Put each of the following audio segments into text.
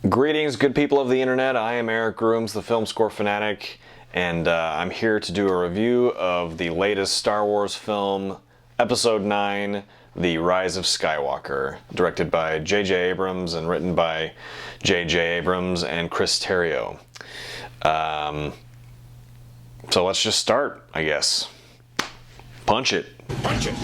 Greetings, good people of the internet. I am Eric Grooms, the film score fanatic, and I'm here to do a review of the latest Star Wars film, Episode 9, The Rise of Skywalker, directed by J.J. Abrams and written by J.J. Abrams and Chris Terrio. So let's just start, I guess. Punch it. Punch it.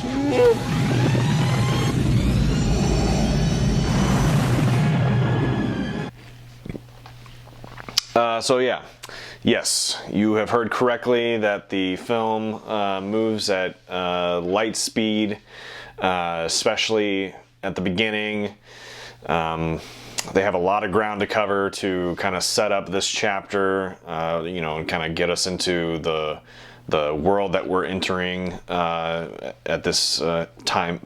Yes, you have heard correctly that the film moves at light speed, especially at the beginning. They have a lot of ground to cover to kind of set up this chapter, and kind of get us into the world that we're entering at this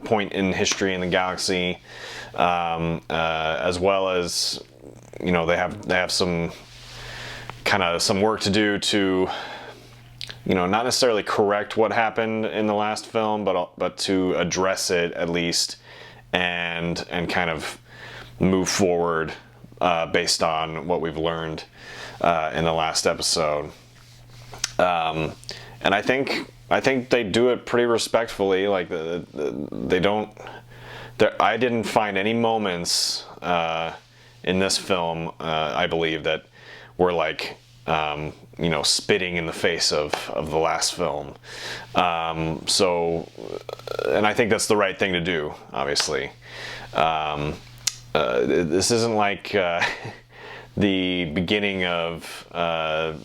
point in history in the galaxy, as well as they have some work to do to, not necessarily correct what happened in the last film, but to address it at least, and kind of move forward based on what we've learned in the last episode. And I think they do it pretty respectfully. Like they don't. I didn't find any moments in this film, I believe, that were like spitting in the face of the last film. And I think that's the right thing to do, obviously. This isn't like the beginning of The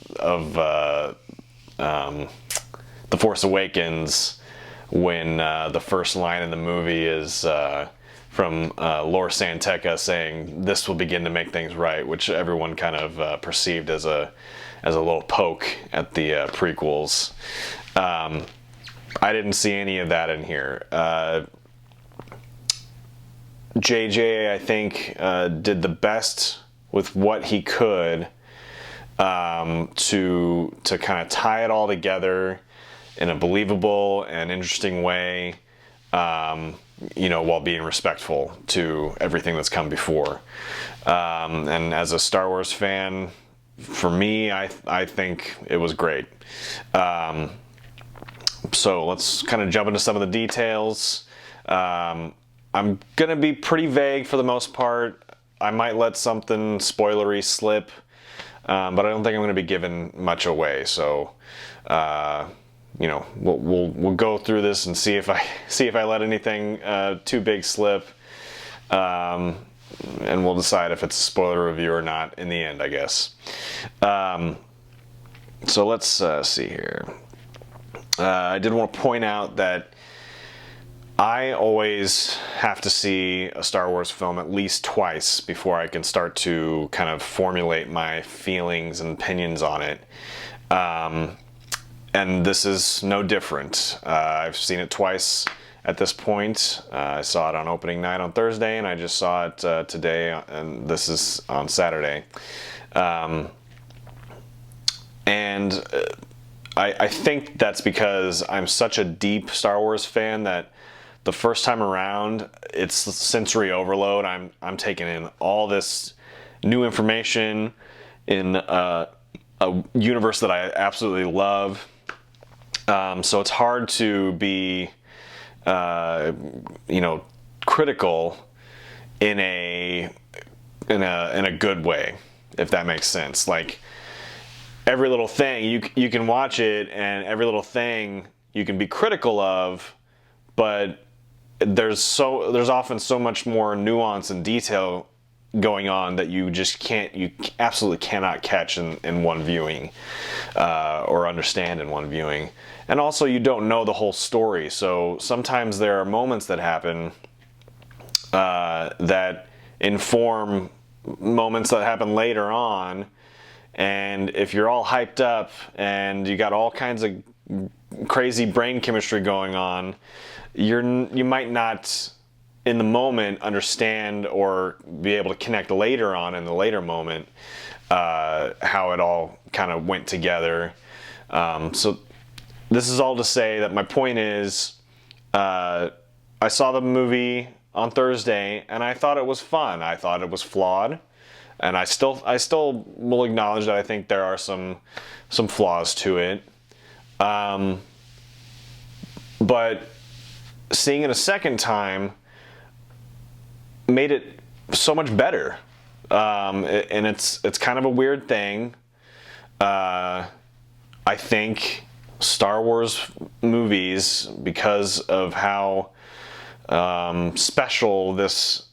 Force Awakens, when the first line in the movie is from Lor Santeca saying, "This will begin to make things right," which everyone kind of perceived as a little poke at the prequels. I didn't see any of that in here. JJ, I think, did the best with what he could to kind of tie it all together in a believable and interesting way, while being respectful to everything that's come before. And as a Star Wars fan, for me, I think it was great. So let's kind of jump into some of the details. I'm going to be pretty vague for the most part. I might let something spoilery slip, but I don't think I'm going to be giving much away. So, we'll go through this and see if I let anything too big slip, and we'll decide if it's a spoiler review or not in the end, I guess. So let's see here. I did want to point out that I always have to see a Star Wars film at least twice before I can start to kind of formulate my feelings and opinions on it. And this is no different. I've seen it twice at this point. I saw it on opening night on Thursday, and I just saw it today, and this is on Saturday. I think that's because I'm such a deep Star Wars fan that the first time around, it's sensory overload. I'm taking in all this new information in a universe that I absolutely love. So it's hard to be, critical in a good way, if that makes sense. Like, every little thing you can watch it, and every little thing you can be critical of, but there's often so much more nuance and detail going on that you absolutely cannot catch in one viewing, or understand in one viewing. And also, you don't know the whole story, so sometimes there are moments that happen that inform moments that happen later on, and if you're all hyped up and you got all kinds of crazy brain chemistry going on, you might not in the moment understand or be able to connect later on in the later moment how it all kind of went together. So this is all to say that my point is, I saw the movie on Thursday, and I thought it was fun. I thought it was flawed, and I still will acknowledge that I think there are some flaws to it. But seeing it a second time made it so much better. And it's kind of a weird thing. I think Star Wars movies, because of how special this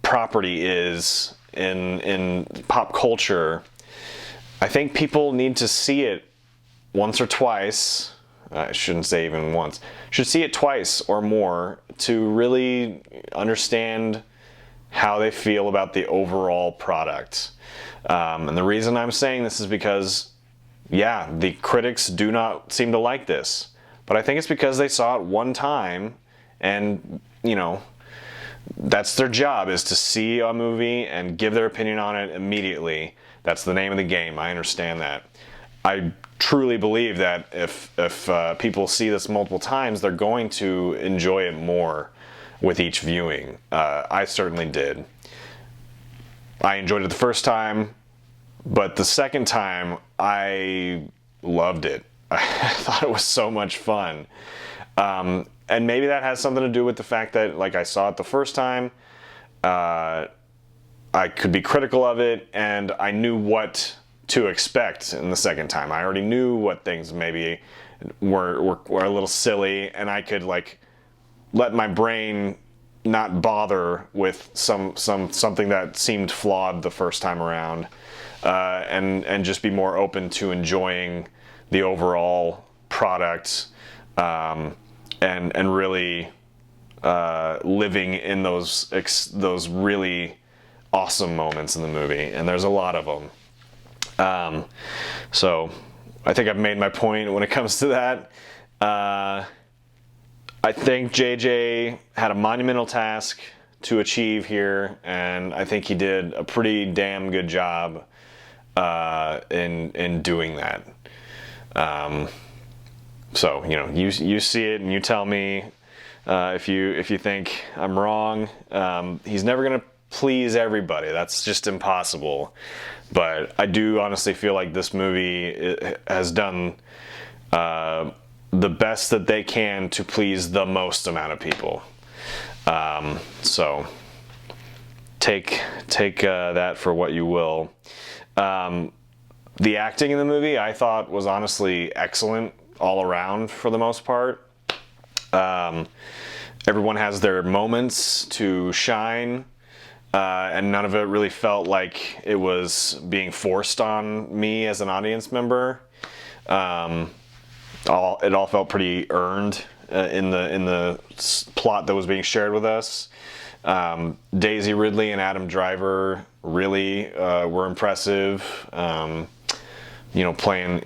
property is in pop culture, I think people need to see it once or twice. I shouldn't say even once. Should see it twice or more to really understand how they feel about the overall product. And the reason I'm saying this is because, yeah, the critics do not seem to like this. But I think it's because they saw it one time, and, you know, that's their job, is to see a movie and give their opinion on it immediately. That's the name of the game. I understand that. I truly believe that if people see this multiple times, they're going to enjoy it more with each viewing. I certainly did. I enjoyed it the first time, but the second time, I loved it. I thought it was so much fun. And maybe that has something to do with the fact that, like, I saw it the first time, I could be critical of it, and I knew what to expect in the second time. I already knew what things maybe were a little silly, and I could, like, let my brain not bother with something that seemed flawed the first time around, and just be more open to enjoying the overall product, and really living in those really awesome moments in the movie, and there's a lot of them. So I think I've made my point when it comes to that. I think JJ had a monumental task to achieve here, and I think he did a pretty damn good job in doing that. So, you know, you see it and you tell me if you think I'm wrong. He's never gonna please everybody. That's just impossible. But I do honestly feel like this movie has done the best that they can to please the most amount of people. So take that for what you will. The acting in the movie, I thought, was honestly excellent all around for the most part. Everyone has their moments to shine, and none of it really felt like it was being forced on me as an audience member. It all felt pretty earned in the plot that was being shared with us. Daisy Ridley and Adam Driver really were impressive. You know, playing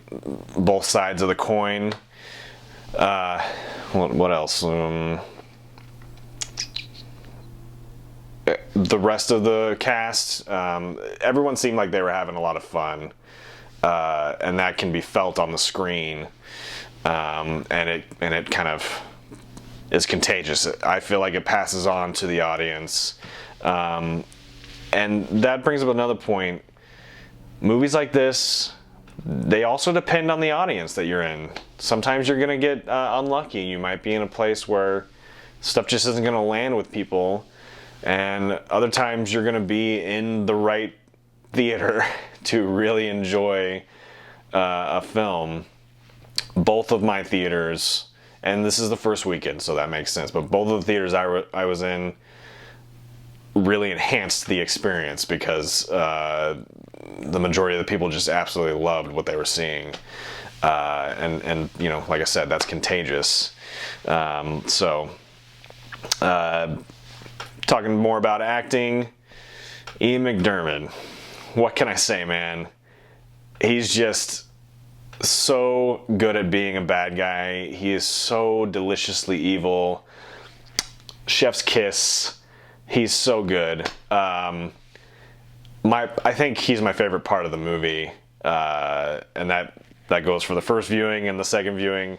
both sides of the coin. What else? The rest of the cast, everyone seemed like they were having a lot of fun, and that can be felt on the screen. And it kind of is contagious. I feel like it passes on to the audience. And that brings up another point. Movies like this, they also depend on the audience that you're in. Sometimes you're going to get unlucky. You might be in a place where stuff just isn't going to land with people. And other times you're going to be in the right theater to really enjoy a film. Both of my theaters, and this is the first weekend, so that makes sense, but both of the theaters I was in really enhanced the experience because the majority of the people just absolutely loved what they were seeing. And you know, like I said, that's contagious. Talking more about acting, Ian McDiarmid. What can I say, man? He's just so good at being a bad guy. He is so deliciously evil. Chef's kiss. He's so good. I think he's my favorite part of the movie, and that goes for the first viewing and the second viewing.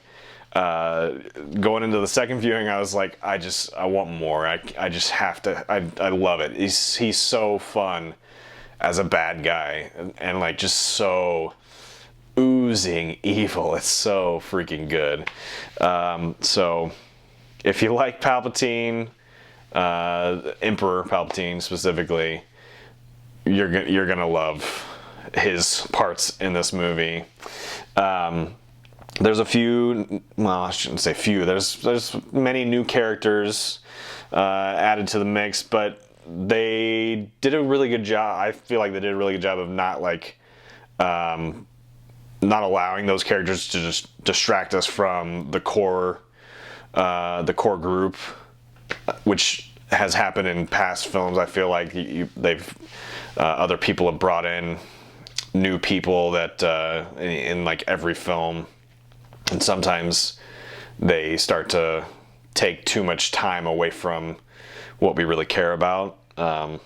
going into the second viewing, I was like, I want more. I just have to. I love it. He's so fun as a bad guy, and like just so oozing evil. It's so freaking good. So if you like Palpatine, Emperor Palpatine specifically, you're gonna love his parts in this movie. There's a few, well, I shouldn't say few. There's many new characters added to the mix, but they did a really good job. I feel like they did a really good job of not allowing those characters to just distract us from the core group, which has happened in past films. I feel like other people have brought in new people that in like every film, and sometimes they start to take too much time away from what we really care about. The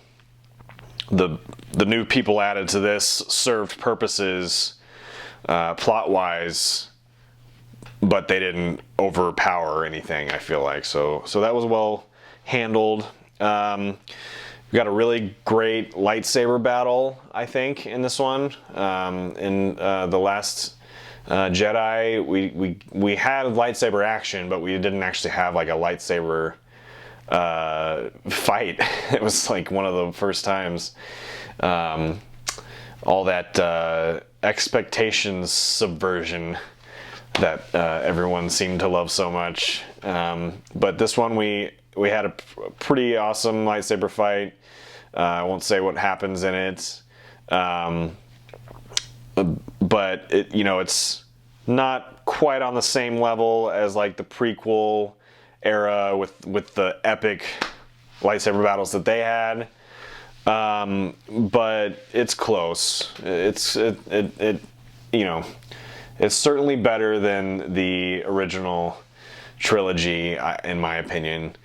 new people added to this served purposes plot-wise, but they didn't overpower anything, I feel like. So that was well handled. We got a really great lightsaber battle, I think, in this one. In The Last Jedi, we had lightsaber action, but we didn't actually have like a lightsaber fight. It was like one of the first times. All that expectations subversion that everyone seemed to love so much. But this one we had a pretty awesome lightsaber fight. I won't say what happens in it, but it's not quite on the same level as like the prequel era with the epic lightsaber battles that they had. But it's close. It's certainly better than the original trilogy, in my opinion.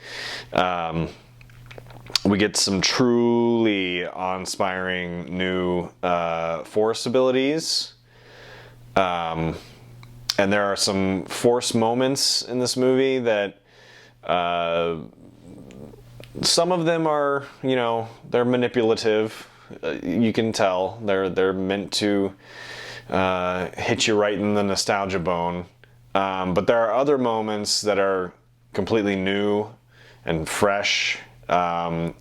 We get some truly awe-inspiring new Force abilities. And there are some Force moments in this movie that some of them are, they're manipulative. You can tell they're meant to hit you right in the nostalgia bone. But there are other moments that are completely new and fresh, that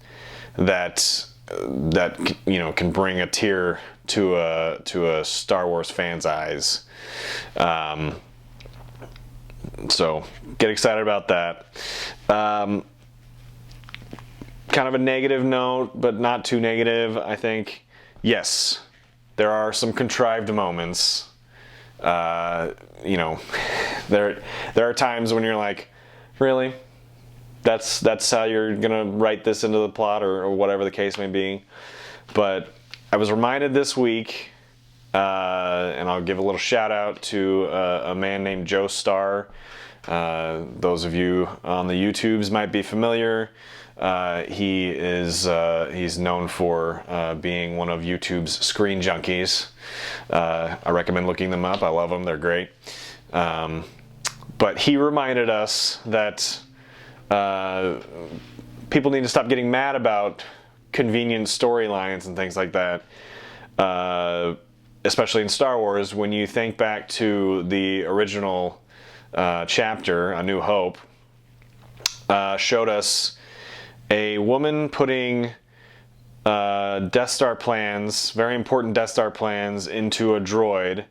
can bring a tear to a Star Wars fan's eyes. So get excited about that. Kind of a negative note, but not too negative, I think. Yes, there are some contrived moments. There are times when you're like, really? That's how you're gonna write this into the plot, or whatever the case may be. But I was reminded this week, and I'll give a little shout out to a man named Joe Starr. Those of you on the YouTubes might be familiar. He's known for being one of YouTube's screen junkies. I recommend looking them up. I love them. They're great. But he reminded us that people need to stop getting mad about convenient storylines and things like that, especially in Star Wars. When you think back to the original chapter, A New Hope, showed us a woman putting Death Star plans, very important Death Star plans, into a droid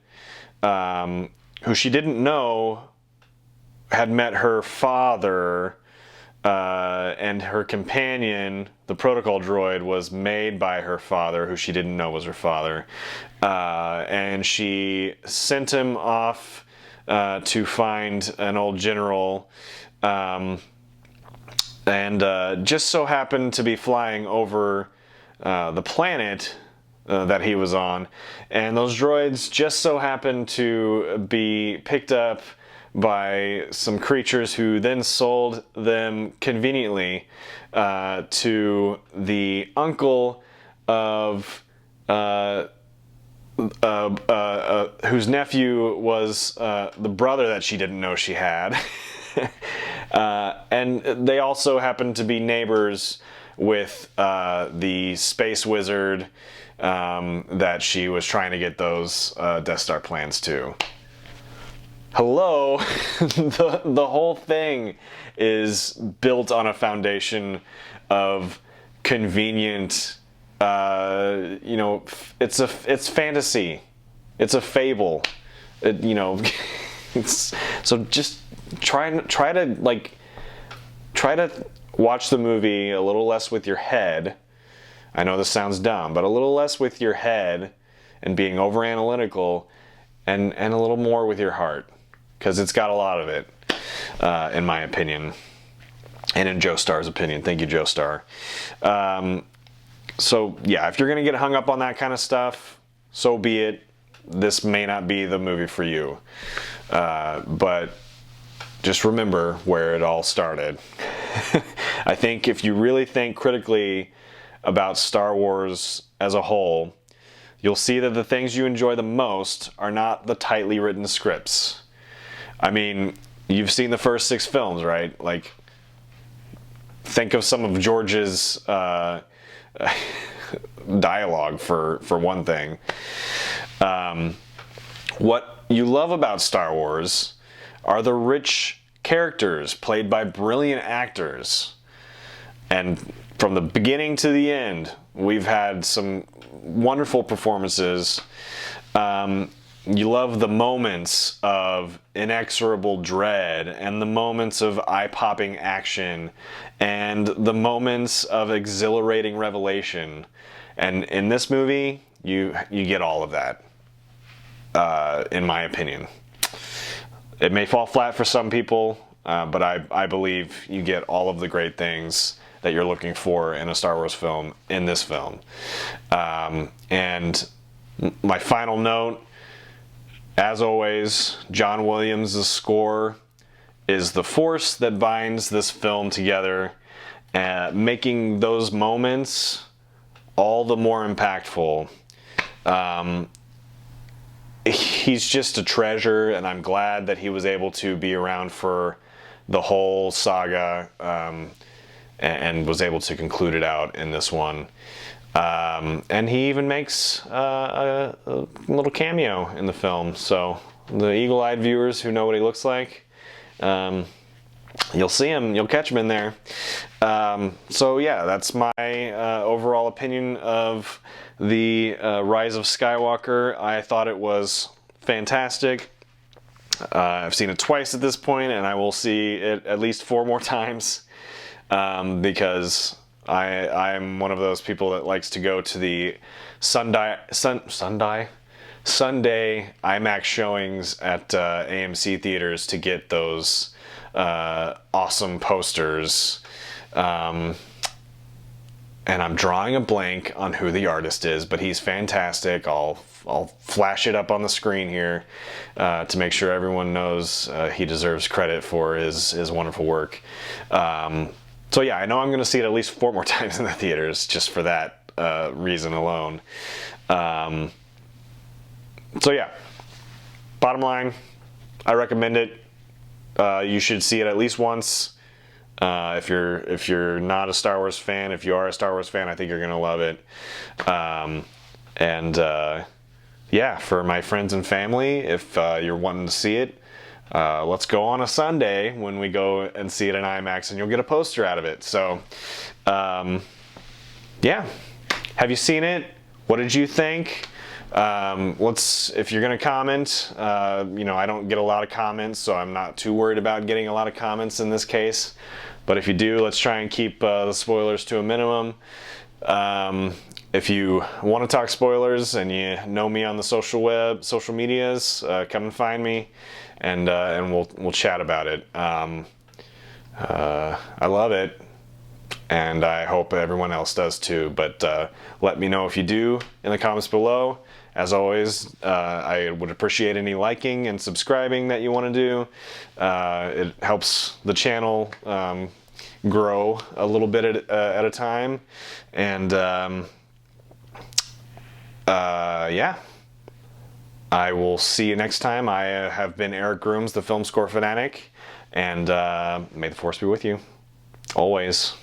who she didn't know had met her father, and her companion, the protocol droid, was made by her father, who she didn't know was her father. And she sent him off to find an old general, and just so happened to be flying over the planet that he was on, and those droids just so happened to be picked up by some creatures who then sold them conveniently to the uncle of whose nephew was the brother that she didn't know she had. And they also happened to be neighbors with the space wizard that she was trying to get those Death Star plans to. Hello, the whole thing is built on a foundation of convenient, it's fantasy, it's a fable, so just try to watch the movie a little less with your head. I know this sounds dumb, but a little less with your head and being over analytical, and a little more with your heart, because it's got a lot of it, in my opinion, and in Joe Starr's opinion. Thank you, Joe Starr. So yeah, if you're gonna get hung up on that kind of stuff, so be it. This may not be the movie for you, but just remember where it all started. I think if you really think critically about Star Wars as a whole, you'll see that the things you enjoy the most are not the tightly written scripts. I mean, you've seen the first 6 films, right? Like, think of some of George's dialogue for one thing. What you love about Star Wars are the rich characters played by brilliant actors. And from the beginning to the end, we've had some wonderful performances. You love the moments of inexorable dread, and the moments of eye-popping action, and the moments of exhilarating revelation. And in this movie, you get all of that, in my opinion. It may fall flat for some people, but I believe you get all of the great things that you're looking for in a Star Wars film in this film. And my final note, as always, John Williams' score is the force that binds this film together, making those moments all the more impactful. He's just a treasure, and I'm glad that he was able to be around for the whole saga, and was able to conclude it out in this one. And he even makes a little cameo in the film, so the eagle-eyed viewers who know what he looks like, you'll see him, you'll catch him in there. So yeah, that's my overall opinion of the Rise of Skywalker. I thought it was fantastic. I've seen it twice at this point, and I will see it at least 4 more times, because I'm one of those people that likes to go to the Sunday IMAX showings at AMC theaters to get those awesome posters. And I'm drawing a blank on who the artist is, but he's fantastic. I'll flash it up on the screen here to make sure everyone knows he deserves credit for his wonderful work. So yeah, I know I'm going to see it at least 4 more times in the theaters just for that reason alone. So yeah, bottom line, I recommend it. You should see it at least once. If you're not a Star Wars fan, if you are a Star Wars fan, I think you're gonna love it. Yeah, for my friends and family, if you're wanting to see it, let's go on a Sunday when we go and see it in IMAX, and you'll get a poster out of it. So, yeah, have you seen it? What did you think? If you're gonna comment, I don't get a lot of comments, so I'm not too worried about getting a lot of comments in this case. But if you do, let's try and keep the spoilers to a minimum. If you want to talk spoilers and you know me on the social medias, come and find me, and we'll chat about it. I love it, and I hope everyone else does too. But let me know if you do in the comments below. As always, I would appreciate any liking and subscribing that you want to do. It helps the channel grow a little bit at a time. And yeah, I will see you next time. I have been Eric Grooms, the Film Score Fanatic, and may the Force be with you. Always.